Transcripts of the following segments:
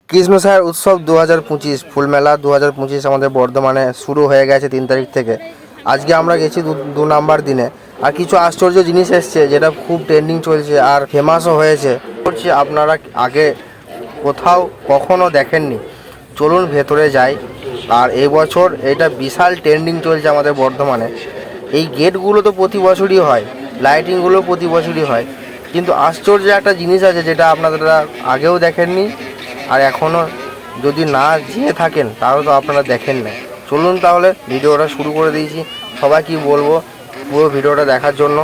কৃষ্ণসায়র উৎসব 2025 ফুলমেলা 2025 আমাদের বর্ধমানে শুরু হয়ে গেছে 3 তারিখ থেকে। আজকে আমরা গেছি দু নাম্বার দিনে। আর কিছু আশ্চর্য জিনিস এসছে যেটা খুব ট্রেন্ডিং চলছে আর ফেমাসও হয়েছে। করছি আপনারা আগে কোথাও কখনো দেখেননি, চলুন ভেতরে যাই। আর এই বছর এটা বিশাল ট্রেন্ডিং চলছে আমাদের বর্ধমানে। এই গেটগুলো তো প্রতি বছরই হয়, লাইটিংগুলো প্রতি বছরই হয়, কিন্তু আশ্চর্য একটা জিনিস আছে যেটা আপনারা আগেও দেখেননি আর এখনও যদি না যেয়ে থাকেন তাহলে তো আপনারা দেখেন না। চলুন তাহলে ভিডিওটা শুরু করে দিয়েছি। সবাই কি বলবো পুরো ভিডিওটা দেখার জন্য।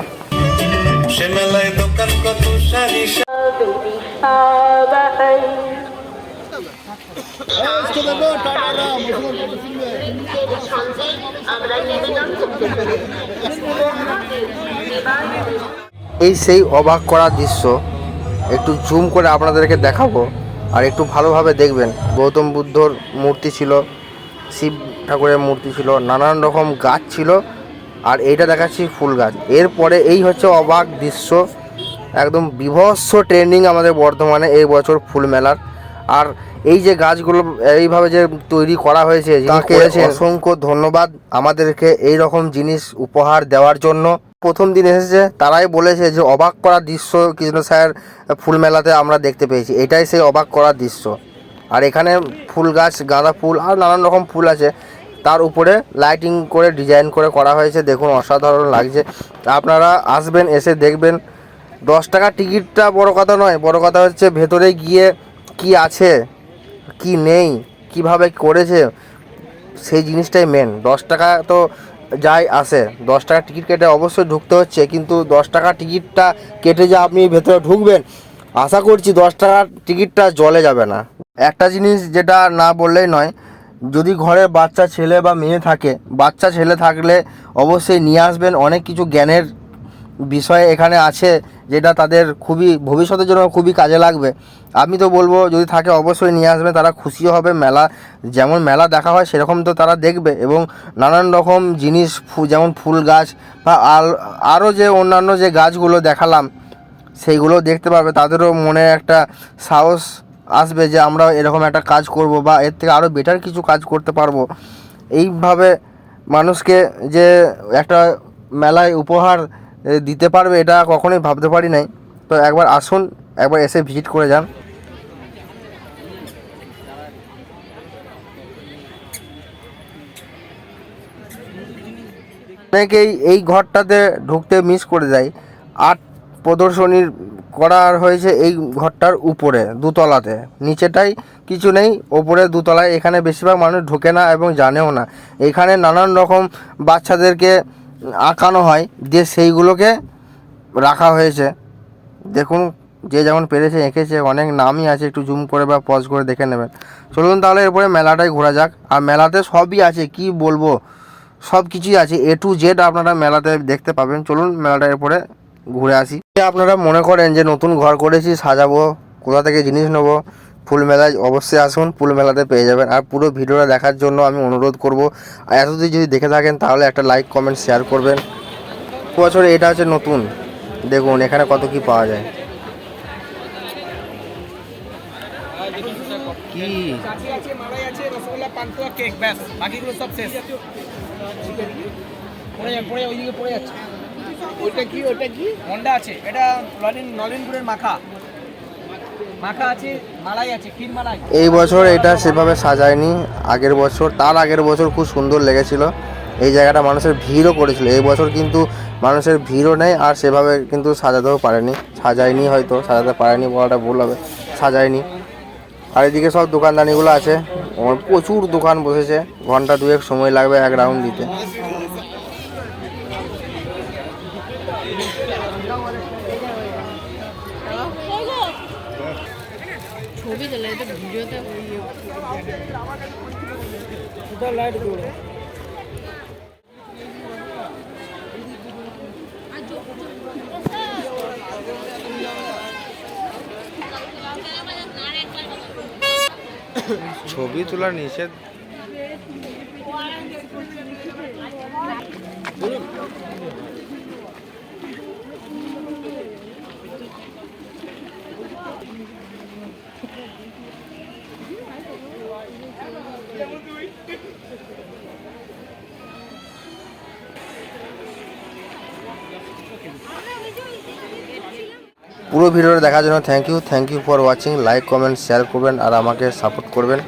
এই সেই অবাক করা দৃশ্য একটু জুম করে আপনাদেরকে দেখাবো আর একটু ভালোভাবে দেখবেন। গৌতম বুদ্ধর মূর্তি ছিল, শিব ঠাকুরের মূর্তি ছিল, নানান রকম গাছ ছিল, আর এইটা দেখাচ্ছি ফুল গাছ। এরপরে এই হচ্ছে অবাক দৃশ্য, একদম বিভৎস ট্রেন্ডিং আমাদের বর্ধমানে এই বছর ফুল মেলার। আর এই যে গাছগুলো এইভাবে যে তৈরি করা হয়েছে, তাকে অসংখ্য ধন্যবাদ আমাদেরকে এই রকম জিনিস উপহার দেওয়ার জন্য। প্রথম দিন এসেছে তারাই বলেছে যে অবাক করা দৃশ্য কৃষ্ণসায়র ফুল মেলাতে আমরা দেখতে পেয়েছি, এটাই সেই অবাক করার দৃশ্য। আর এখানে ফুল গাছ, গাঁদা ফুল আর নানান রকম ফুল আছে, তার উপরে লাইটিং করে ডিজাইন করে করা হয়েছে। দেখুন অসাধারণ লাগছে, আপনারা আসবেন, এসে দেখবেন। 10 টাকা টিকিটটা বড় কথা নয়, বড় কথা হচ্ছে ভেতরে গিয়ে কি আছে কি নেই, কিভাবে করেছে, সেই জিনিসটাই মেন। 10 টাকা তো যাই আসে, 10 টাকা টিকিট কেটে অবশ্যই ঢুকতে হচ্ছে, কিন্তু 10 টাকা টিকিটটা কেটে যে আপনি ভেতরে ঢুকবেন, আশা করছি 10 টাকার টিকিটটা জলে যাবে না। একটা জিনিস যেটা না বললেই নয়, যদি ঘরে বাচ্চা ছেলে বা মেয়ে থাকে, বাচ্চা ছেলে থাকলে অবশ্যই নিয়ে আসবেন। অনেক কিছু জ্ঞানের বিষয় এখানে আছে যেটা তাদের খুবই ভবিষ্যতের জন্য খুবই কাজে লাগবে। আমি তো বলবো যদি থাকে অবশ্যই নিয়ে আসবে, তারা খুশিও হবে। মেলা যেমন মেলা দেখা হয় সেরকম তো তারা দেখবে, এবং নানান রকম জিনিস যেমন ফুল গাছ বা আরও যে অন্যান্য যে গাছগুলো দেখালাম সেইগুলো দেখতে পাবে। তাদেরও মনে একটা সাহস আসবে যে আমরা এরকম একটা কাজ করব বা এর থেকে আরও বেটার কিছু কাজ করতে পারবো। এইভাবে মানুষকে যে একটা মেলায় উপহার দিতে পারবে এটা কখনোই ভাবতে পারি নাই। তো একবার আসুন, একবার এসে ভিজিট করে যান। অনেকেই এই ঘরটাতে ঢুকতে মিস করে যায়। আর্ট প্রদর্শনীর করা হয়েছে এই ঘরটার উপরে দোতলাতে, নিচেটাই কিছু নেই, ওপরে দোতলায়। এখানে বেশিরভাগ মানুষ ঢোকে না এবং জানেও না। এখানে নানান রকম বাচ্চাদেরকে আঁকানো হয়, দিয়ে সেইগুলোকে রাখা হয়েছে। দেখুন যে যেমন পেরেছে এঁকেছে, অনেক নামই আছে, একটু জুম করে বা পজ করে দেখে নেবেন। চলুন তাহলে এরপরে মেলাটাই ঘোরা যাক। আর মেলাতে সবই আছে, কি বলবো, সব কিছুই আছে, A to Z আপনারা মেলাতে দেখতে পাবেন। চলুন মেলাটা এরপরে ঘুরে আসি। আপনারা মনে করেন যে নতুন ঘর করেছি, সাজাবো, কোথা থেকে জিনিস নেবো, ফুল মেলায় অবশ্যই আসুন, ফুল মেলাতে পেয়ে যাবেন। আর পুরো ভিডিওটা দেখার জন্য আমি অনুরোধ করব, আর এতদিন যদি দেখে থাকেন তাহলে একটা লাইক কমেন্ট শেয়ার করবেন। বছর এটা হচ্ছে নতুন, দেখুন এখানে কত কি পাওয়া যায়। কি মালাই আছে, রসগোল্লা, পান্তুয়া, কেক, ব্যাস বাকিগুলো সব শেষ। পড়ে ওইদিকে পড়ে যাচ্ছে। ওইটা কি মন্ডা আছে, এটা নলেন গুড়ের মাখা আছে, মালাই আছে, ক্ষীর মালাই। এই বছর এটা সেভাবে সাজায়নি, আগের বছর তার আগের বছর খুব সুন্দর লেগেছিল। এই জায়গাটা মানুষের ভিড়ও করেছিল। এই বছর কিন্তু মানুষের ভিড়ও নেই, আর সেভাবে কিন্তু সাজাতেও পারেনি, সাজায়নি, হয়তো সাজাতে পারেনি বলাটা ভুল হবে, সাজায়নি। আর এদিকে সব দোকানদানিগুলো আছে, প্রচুর দোকান বসেছে, ঘন্টা দুয়েক সময় লাগবে এক রাউন্ড দিতে। ছবি তোলা এটা ভিডিওতে লাইট করে ছবি তোলা নিষেধ। পুরো ভিডিওটা দেখার জন্য thank you for watching. Like comment share করবেন আর আমাকে সাপোর্ট করবেন।